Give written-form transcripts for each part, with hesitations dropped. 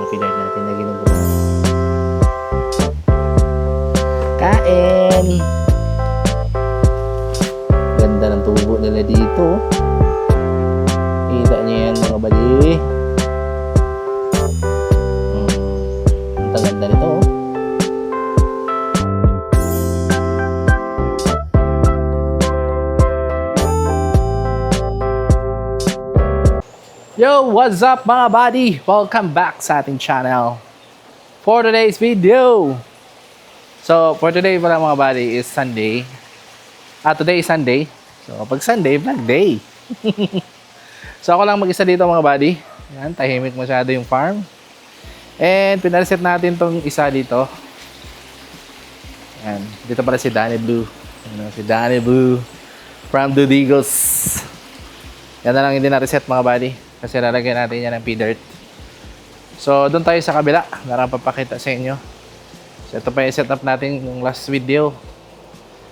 feeder natin na ginugulo. Kain! Ganda ng tubo nila dito. Kita niyo yan mga bali. Ang ganda nito. Yo, what's up mga buddy? Welcome back sa ating channel for today's video. So, for today pala mga buddy is Sunday. Today is Sunday. So, pag Sunday, vlog day. So, ako lang mag-isa dito mga buddy. Yan, tahimik masyado yung farm. And, pinariset natin tong isa dito. Yan, dito pala si Danny Blue. Yan, si Danny Blue from the Eagles. Yan na lang hindi na-reset mga buddy. Kasi lalagyan natin yan ng P-dirt. So, doon tayo sa kabila. Narang papakita sa inyo. So, ito pa yung setup natin yung last video.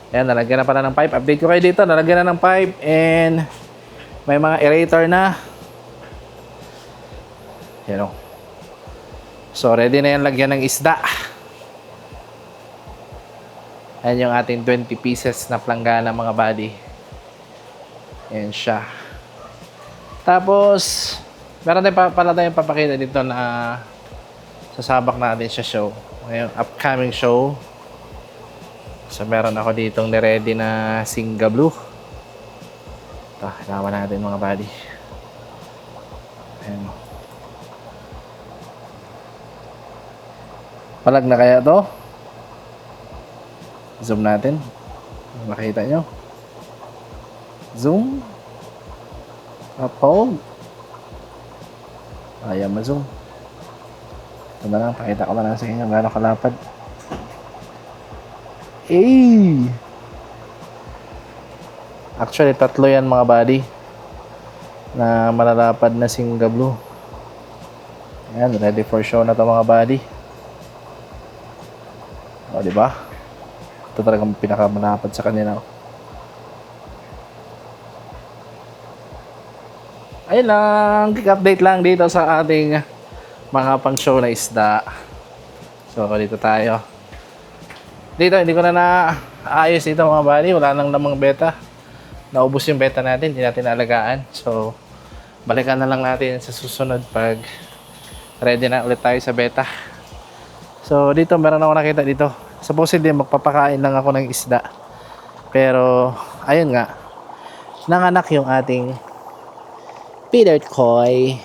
Ayan, nalagyan na pala ng pipe. Update ko kayo dito. Nalagyan na ng pipe. And, may mga aerator na. Yan o. So, ready na yan lagyan ng isda. Ayan yung ating 20 pieces na planggana mga buddy. Ayan siya. Tapos, meron pala tayong papakita dito na sasabak natin sa show. Ngayon, upcoming show. So, meron ako ditong niready na Singa Blue. Ito, hinawa natin mga buddy. Ayan. Palag na kaya to? Zoom natin. Makita nyo. Zoom. Uphold. Ayaw ma-zoom. Ito na lang, pakita ko na lang sa inyo gano'ng kalapad. Actually, tatlo yan mga buddy na malalapad na Singa Blue. Ayan, ready for show na to mga buddy. O, diba? Ito talagang pinakamalapad sa kanila. Ayun lang, update lang dito sa ating mga pang-show na isda. So, dito tayo. Dito, hindi ko na naayos dito mga buddy. Wala nang namang beta. Naubos yung beta natin, hindi natin naalagaan. So, balikan na lang natin sa susunod pag ready na ulit tayo sa beta. So, dito, meron ako nakita dito. Supposedly, magpapakain lang ako ng isda. Pero, ayun nga, nanganak yung ating P-dirt koi.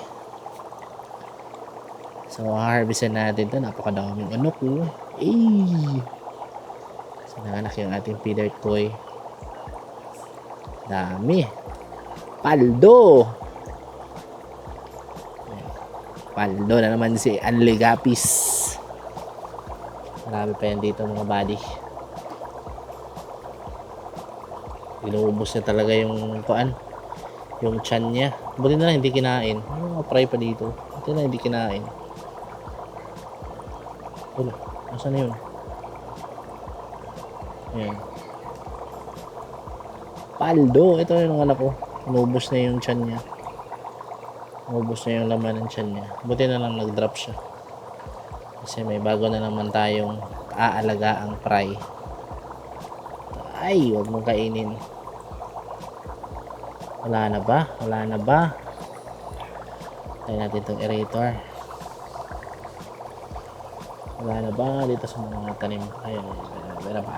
So, harvestin natin ito. Napakadaming ano ko. So, nanganak yung ating P-dirt koi. Dami. Paldo. Paldo na naman si Anligapis. Marami pa yan dito mga buddy. Inuubos na talaga yung kuan. Yung chan niya. Buti na lang hindi kinain. May mga fry pa dito. Buti na hindi kinain. Wala. Nasaan na yun? Ayan. Paldo. Ito yung anak ko. Inubos na yung chan niya. Inubos na yung laman ng chan niya. Buti na lang nag-drop siya. Kasi may bago na naman tayong aalaga ang fry. Ay, huwag mong kainin. Wala na ba? Wala na ba? Tayo natin itong aerator. Wala na ba? Dito sa mga tanim. Ayun. Wala ba?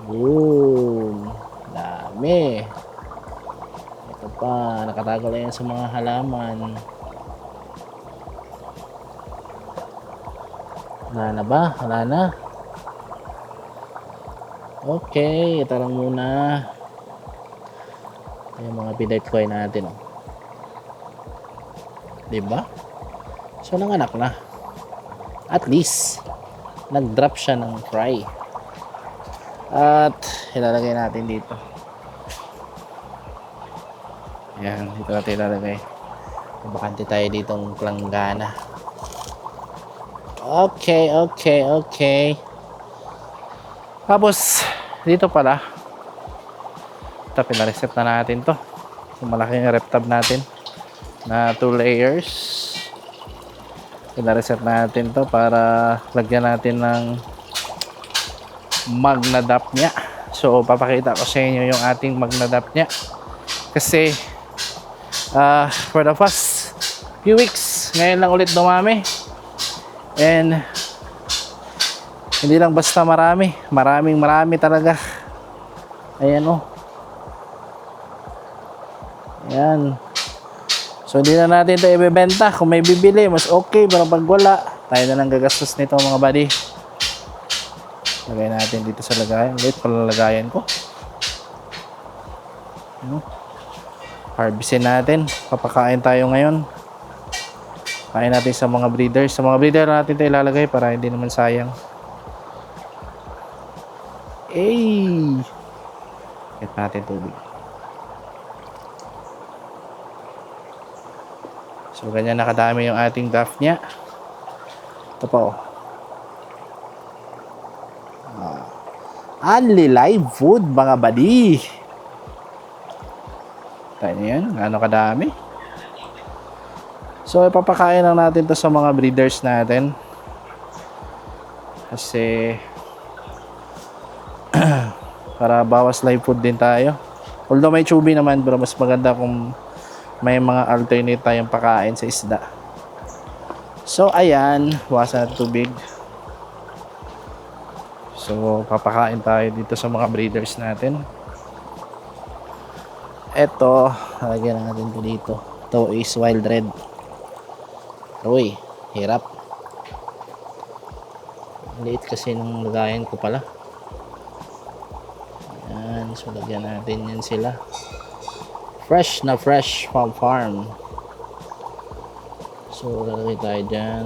Boom! Dami! Ito pa. Nakatago lang yan sa mga halaman. Wala na ba? Wala na? Okay. Ito lang muna. Yung mga P-dirt koi natin, oh. Diba? So, nanganak na. At least, nag-drop siya ng fry. At, ilalagay natin dito. Ayan, dito natin ilalagay. Bakante tayo ditong planggana. Okay. Tapos, dito pala, ito, pinareset na natin to. Yung malaking rep tab natin na 2 layers. Pina-reset natin to para lagyan natin ng magnadap niya. So papakita ko sa inyo yung ating magnadap niya. Kasi for the past few weeks, ngayon lang ulit dumami. And hindi lang basta marami, marami talaga. Ayan o. Ayan. So hindi na natin ito ibebenta. Kung may bibili, mas okay. Pero pag wala, tayo na lang gagastos nito mga buddy. Lagay natin dito sa lagayan. Wait, palalagayan ko. Harvestin natin. Papakain tayo ngayon. Kain natin sa mga breeders. Sa mga breeder natin ito ilalagay para hindi naman sayang. Get natin tubig. So ganyan nakadami yung ating draft niya. Ito po. Only live food mga buddy. Tayo yan. Ano kadami. So ipapakain lang natin to sa mga breeders natin. Kasi para bawas live food din tayo. Although may chubby naman, pero mas maganda kung may mga alternate tayong pakain sa isda. So ayan, bawasan natin tubig. So papakain tayo dito sa mga breeders natin. Ito, lagyan natin ito dito. Ito is wild red. Uy, hirap. Liit kasi nung lagayan ko pala. Ayan, so lagyan natin yan sila. Fresh na fresh from farm. So lalagay tayo dyan.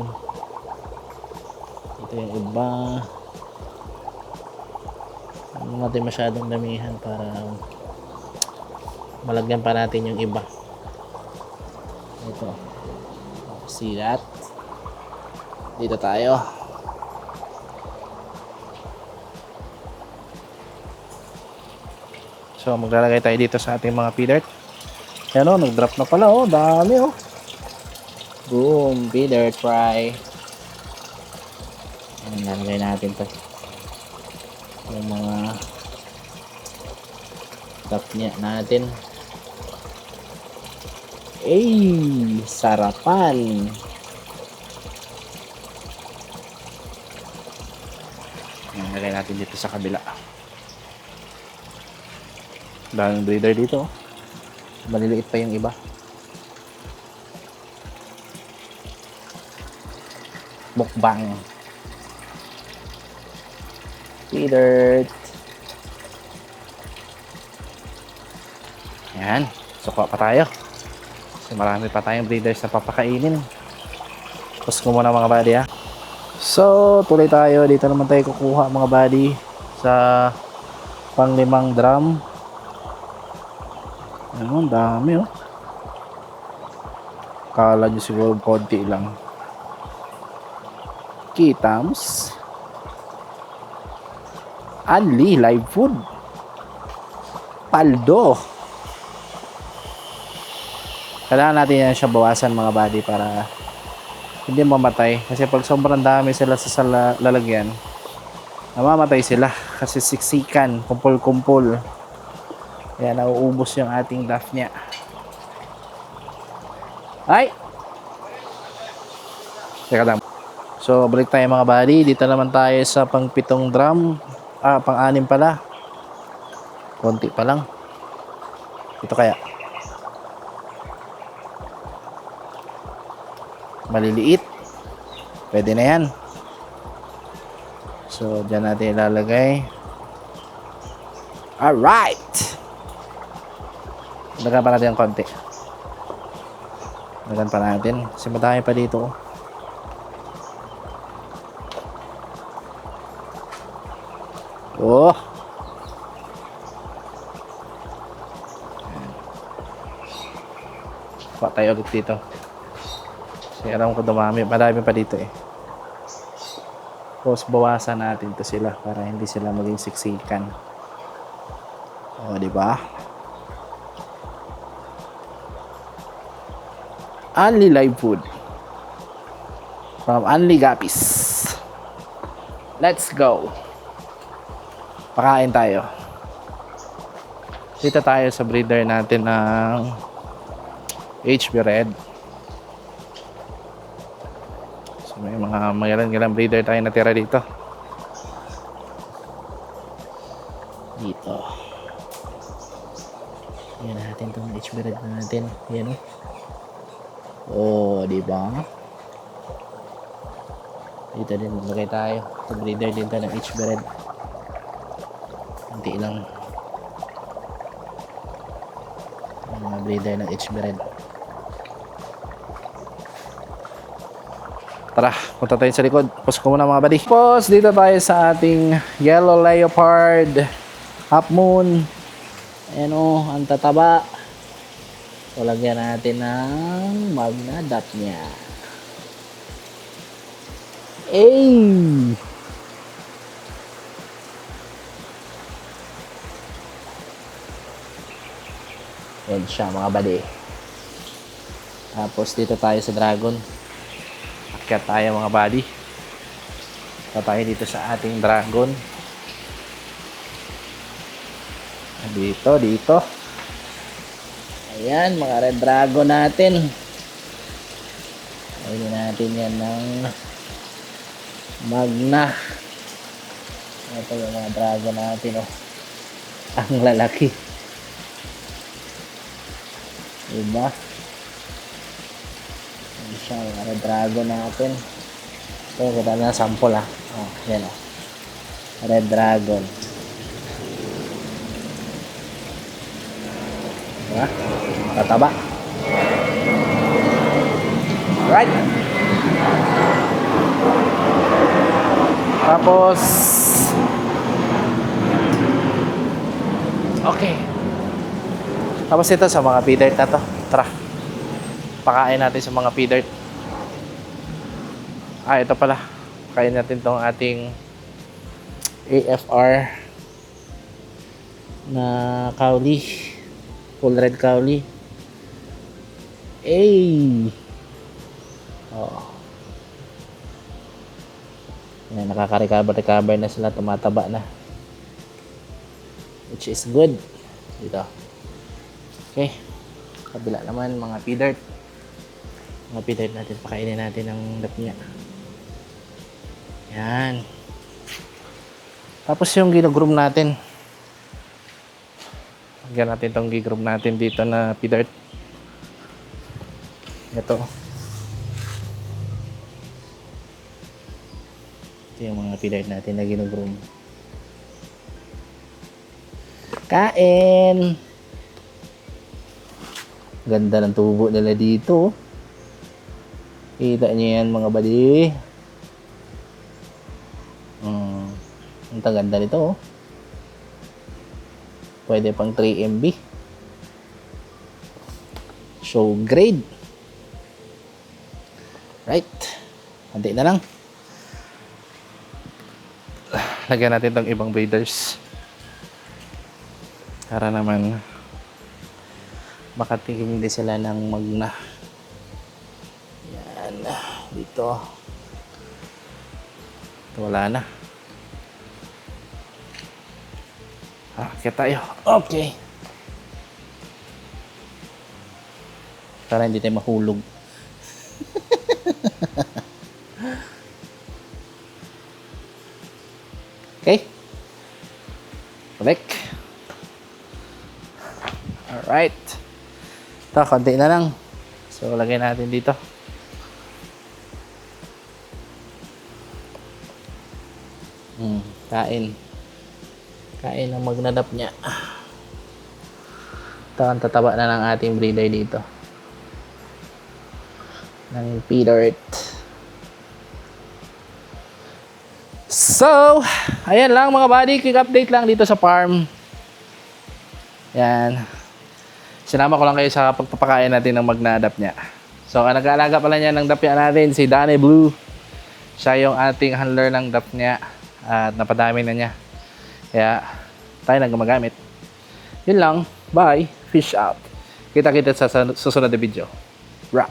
Ito yung iba. Hindi natin masyadong damihan para malagyan pa natin yung iba. Ito. See that? Dito tayo. So maglalagay tayo dito sa ating mga feeder. Ayan o, nag-drop na pala o. Dami o. Boom, feeder fry. Ayan, lalagay natin to. Yung mga drop niya natin. Sarapan. Ayan, lagay natin dito sa kabila. Daming breeder dito. Maliliit pa yung iba. Mukbang. Feeder. Ayan. Suka pa tayo. Kasi marami pa tayong breeders na papakainin. Tapos ko muna mga buddy ha. So, tuloy tayo. Dito naman tayo kukuha mga buddy sa pang-5 drum. Ayan, dami oh. Kala nyo siguro konti lang. Kitams. Only live food. Paldo. Kailangan natin yan siya bawasan mga buddy para hindi mamatay. Kasi pag sobrang dami sila sa lalagyan, namamatay sila. Kasi siksikan, kumpul-kumpul. Kaya nauubos yung ating draft niya. Ay! Teka lang. So, balik tayo mga buddy. Dito naman tayo sa pang-7 drum. Pang-6 pala. Konti pa lang. Ito kaya. Maliliit. Pwede na yan. So, dyan natin ilalagay. Alright! Lagyan pa natin ng konti. Lagyan pa natin. Kasi madami pa dito. Oh! Pa tayo ulit dito. Kasi alam ko dumami. Madami pa dito eh. Tapos bawasan natin to sila para hindi sila maging siksikan. O, diba? Only live food. from Unli Gapis. Let's go. Pakain tayo. Dito tayo sa breeder natin ng HB Red. So may mga magalang breeder tayo natira dito. Dito. Yan natin itong HB Red natin. Yan o. Oh, di ba? Dito din maglagay tayo. Ito breeder dito ng HB Red. Kunti lang. Mga breeder ng HB Red. Tara, punta tayo sa likod. Pause ko muna mga buddy. Pause, dito tayo sa ating Yellow Leopard Half Moon. Ayan o, ang tataba. So, lagyan natin ng Magna Daphnia. Ay! Yan siya mga buddy. Tapos dito tayo sa Dragon. Akyat tayo mga buddy. Dito tayo dito sa ating Dragon. Dito. Ayan, mga Red Dragon natin. Ayun natin yan ng Magna. Ito yung mga Dragon natin, oh. Ang lalaki. Diba? Ayan siya, mga Red Dragon natin. Ito, kita na sample, ah. Oh, yan, oh. Red Dragon. Diba? Tataba. Right. Tapos okay. Tapos ito sa mga feeder na to. Tara. Pakain natin sa mga feeder. Ito pala. Kain natin tong ating AFR na Cowley. Full red Cowley. Oh. Yan, nakaka-recover na sila, tumataba na. Which is good. Dito. Okay. Kabila naman, mga feeder. Mga feeder natin, pakainin natin ng Daphnia. Yan. Tapos yung ginogroom natin. Lagyan natin itong ginogroom natin dito na feeder. Ito. Ito yung mga feeder natin na ginogroom. Kain! Ganda ng tubo nila dito. Kita nyo yan mga buddy. Ang ganda nito. Pwede pang 3 MB. Show grade. Right. Handi na lang. Lagyan natin itong ibang breeders. Para naman makatingin din sila ng Magna. Yan. Dito. Ito wala na. Kaya tayo. Okay. Para hindi tayo mahulog. Okay. Balik. Alright. Ito, konti na lang. So, lagay natin dito. Kain. Kain ang Magna Daphnia. Ito ang tataba na ng ating breeder dito. Ng feeder. So, ayan lang mga buddy. Quick update lang dito sa farm. Yan. Sinama ko lang kayo sa pagpapakain natin ng Magna Daphnia. So, ang nag-aalaga pala niya ng Daphnia natin, si Danny Blue. Siya yung ating handler ng Daphnia. At napadami na niya. Kaya, tayo nang gumagamit. Yun lang. Bye. Fish out. Kita-kita sa susunod na video. Rock.